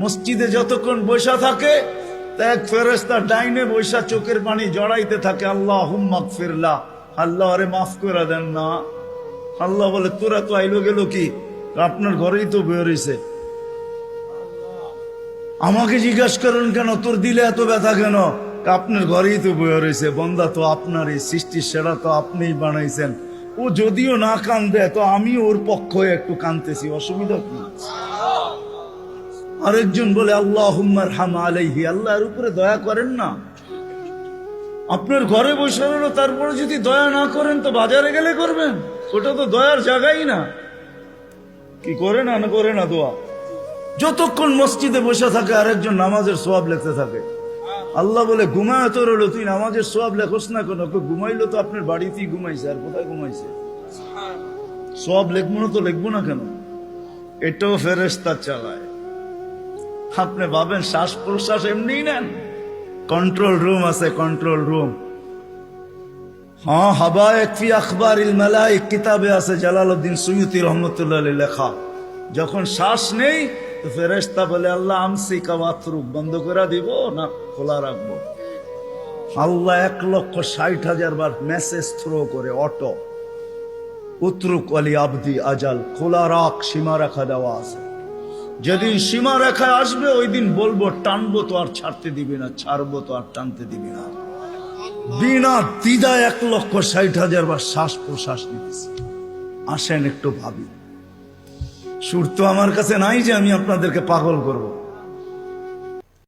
মসজিদে যতক্ষণ বৈশা থাকে এক ফেরেশতা ডাইনে বৈশা চোখের পানি জড়াইতে থাকে, আল্লাহুম্মা গফিরলা, আল্লাহ আরে মাফ করে দেন না। আল্লাহ বলে তোরা তো আইলো গেল কি, আপনার ঘরেই তো বের হইছে, আমাকে জিজ্ঞাসা করেন কেন তোর দিলে এত ব্যথা কেন? আপনার ঘরেই তো বের হইছে, বন্দা তো আপনারই সৃষ্টি, সেরা তো আপনিই বানাইছেন। ও যদিও না কান্দে তো আমি ওর পক্ষ হয়ে একটু কান্দতেছি, অসুবিধা কি? আরেকজন বলে আল্লাহুম্মা আরহাম আলাইহি, আল্লাহর উপরে দয়া করেন না। আপনার ঘরে বসে রইল, তারপরে যদি দয়া না করেন তো বাজারে গেলে করবেন, ওটা তো দয়ার জায়গাই না। কি করে না করে না দোয়া? যতক্ষণ মসজিদে বসে থাকে আরেকজন নামাজের সওয়াব লিখতে থাকে। আল্লাহ বলে ঘুমায় তো রইল, তুই নামাজের সওয়াব লেখোস না কেন? ঘুমাইলো তো আপনার বাড়িতেই ঘুমাইছে, আর কোথায় ঘুমাইছে? সওয়াব লিখবো না তো লিখবো না কেন? এটাও ফেরেশতা চালায়। আপনি ভাবেন শ্বাস প্রশ্বাস এমনি নেন? কন্ট্রোল রুম আছে, কন্ট্রোল রুম। হ্যাঁ, হাবায়েক ফি আখবারিল মালায়েক কিতাবে আছে, জালালউদ্দিন সুয়ুতি রহমাতুল্লাহ আলাইহি লেখা। যখন শ্বাস নেই তো ফেরেশতা বলে আল্লাহ আমসিকা ওয়াতরুক, বন্ধ করে দিব না খোলা রাখবো? আল্লাহ 1,60,000 বার মেসেজ থ্রো করে, অটো উতরুক আলী আবদি আজাল, খোলা রাখ, সীমা রেখা দেওয়া আছে। যেদিন সীমা রেখায় আসবে ওই দিন বলবো টানবো তো আর ছাড়তে দিবি না, ছাড়বো তো আর টানতে দিবি না। বিনা দ্বিধায় 1,60,000 বার শ্বাস প্রশ্বাস নিতেছি। আসেন একটু ভাবি। সুর তো আমার কাছে নাই যে আমি আপনাদেরকে পাগল করব।